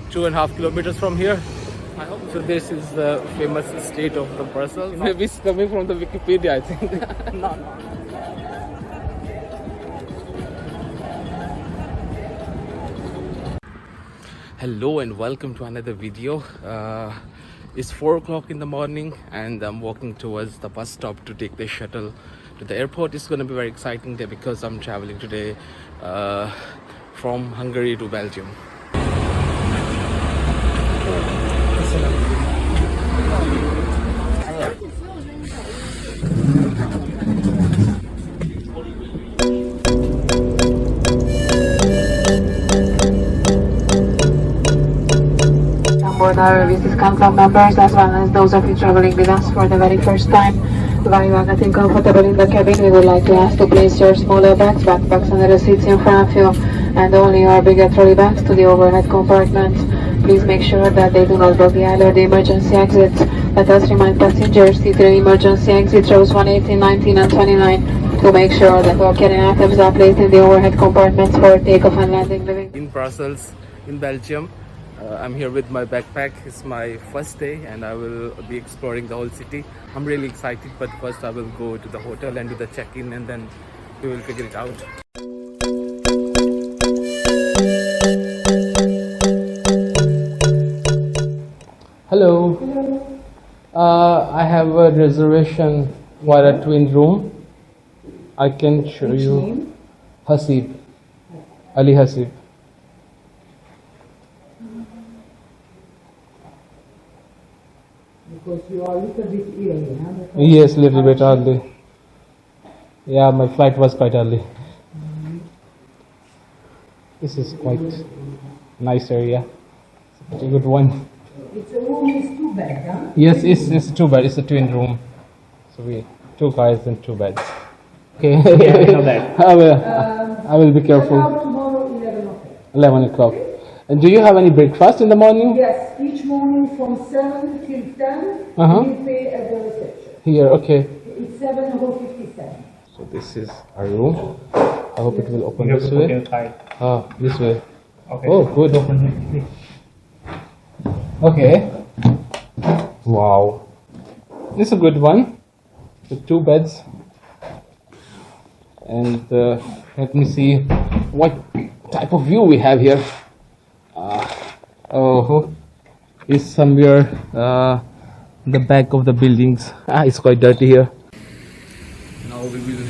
2.5 kilometers from here. So this is the famous state of the Brussels. Maybe it's coming from the Wikipedia, I think. No. Hello and welcome to another video. It's 4 o'clock in the morning and I'm walking towards the bus stop to take the shuttle to the airport. It's going to be a very exciting day because I'm traveling today from Hungary to Belgium. Board our Business Club members as well as those of you traveling with us for the very first time. While you are getting comfortable in the cabin, we would like to ask to place your smaller bags, backpacks under the seats in front of you and only your bigger trolley bags to the overhead compartments. Please make sure that they do not block the aisle or the emergency exits. Let us remind passengers to the emergency exit rows 1, 18, 19 and 29 to make sure that all carrying items are placed in the overhead compartments for takeoff and landing. In Brussels, in Belgium. I'm here with my backpack. It's my first day and I will be exploring the whole city. I'm really excited, but first I will go to the hotel and do the check-in and then we will figure it out. Hello. I have a reservation for a twin room. I can show you. Hasib. Ali Hasib. Because you are a little bit early, huh? Yes, little bit early. Yeah, my flight was quite early. This is quite nice area. It's a pretty good one. It's a room with 2 beds, huh? Yes, it's 2 beds. It's a twin room. So we 2 guys and 2 beds. Okay. Yeah, I know that. I will be careful. About tomorrow, 11 o'clock. 11 o'clock. And do you have any breakfast in the morning? Yes, each morning from 7 till 10, we pay at the reception. Here, okay. It's 7.57. So this is our room. I hope it will open You have this to put way. inside. Ah, this way. Okay. Oh, good. Okay. Wow. This is a good one. With 2 beds. And let me see what type of view we have here. It's somewhere in the back of the buildings. It's quite dirty here. Now we will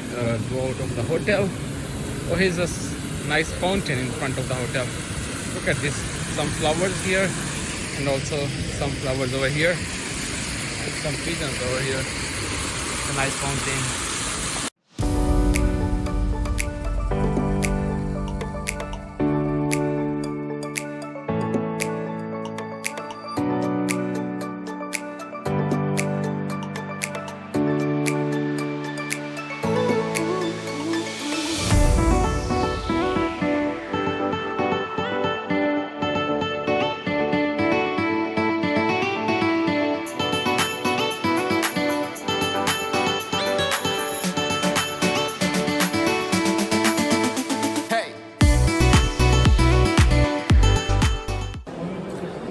go out of the hotel. Oh, here's a nice fountain in front of the hotel. Look at this. Some flowers here and also some flowers over here. Some pigeons over here. It's a nice fountain.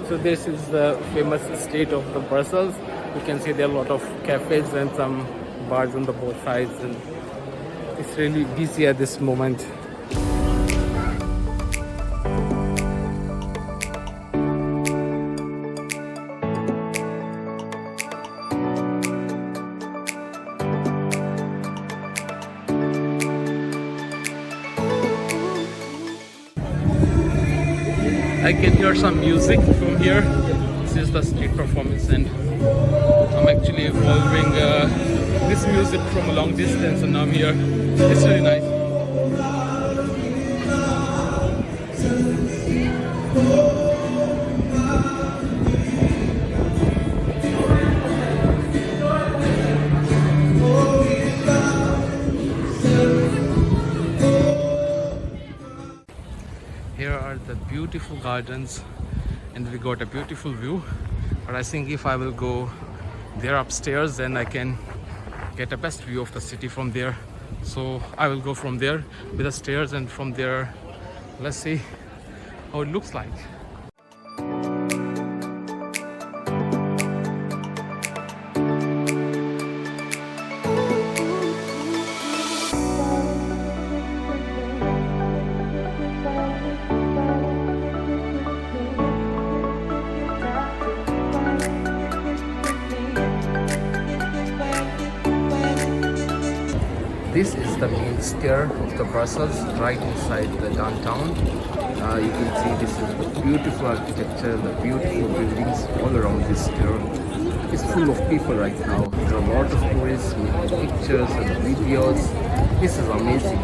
So this is the famous state of the Brussels. You can see there are a lot of cafes and some bars on the both sides, and it's really busy at this moment. I can hear some music from here. This is the street performance and I'm actually following this music from a long distance and now I'm here. It's really nice. Here are the beautiful gardens and we got a beautiful view, but I think if I will go there upstairs then I can get a best view of the city from there. So I will go from there with the stairs and from there let's see how it looks like. the main square of the Brussels, right inside the downtown. You can see this is the beautiful architecture, the beautiful buildings all around this square. It's full of people right now. There are a lot of tourists making pictures and videos. This is amazing.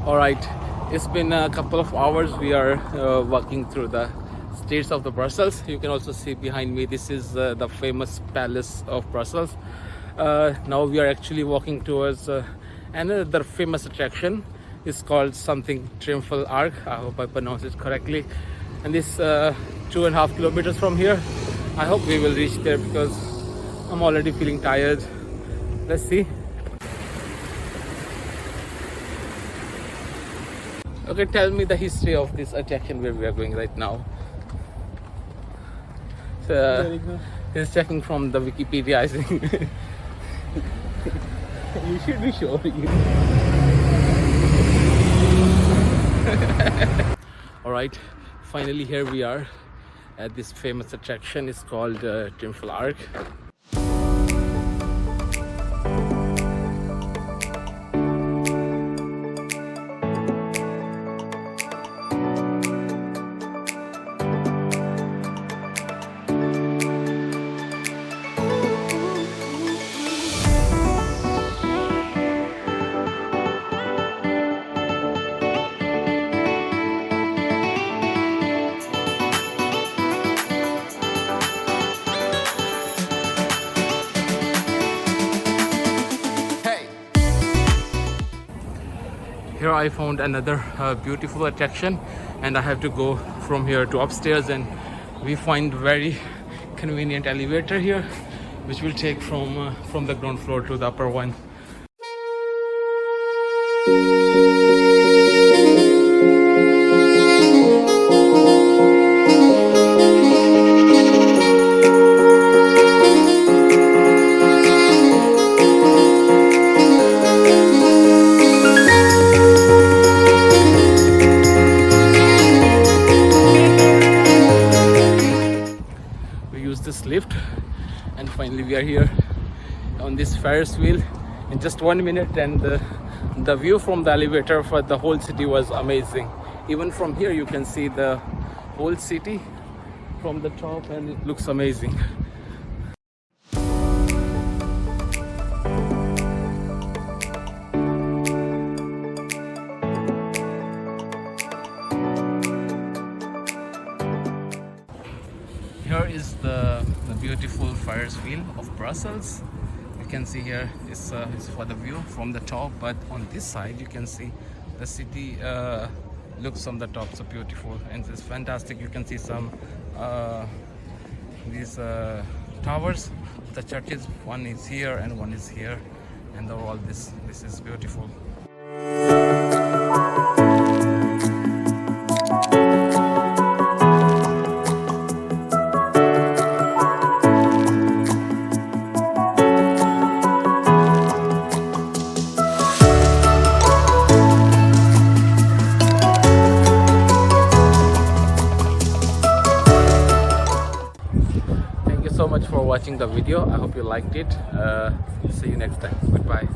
Alright, it's been a couple of hours. We are walking through the streets of the Brussels. You can also see behind me, this is the famous palace of Brussels. Now we are actually walking towards another famous attraction. It's called something Triumphal Arch. I hope I pronounced it correctly. And this 2.5 kilometers from here. I hope we will reach there because I'm already feeling tired. Let's see. Okay, tell me the history of this attraction where we are going right now. So, he's checking from the Wikipedia, I think. You should be sure. Alright, finally here we are at this famous attraction. It's called Triumphal Arch. Here I found another beautiful attraction, and I have to go from here to upstairs, and we find very convenient elevator here which will take from the ground floor to the upper one. This lift, and finally we are here on this Ferris wheel in just 1 minute, and the view from the elevator for the whole city was amazing. Even from here you can see the whole city from the top, and it looks amazing. Here is the beautiful Ferris wheel of Brussels. You can see here it's for the view from the top, but on this side you can see the city looks from the top so beautiful, and it's fantastic. You can see some these towers, the churches. One is here and one is here, and overall this is beautiful. So much for watching the video. I hope you liked it. See you next time. Goodbye.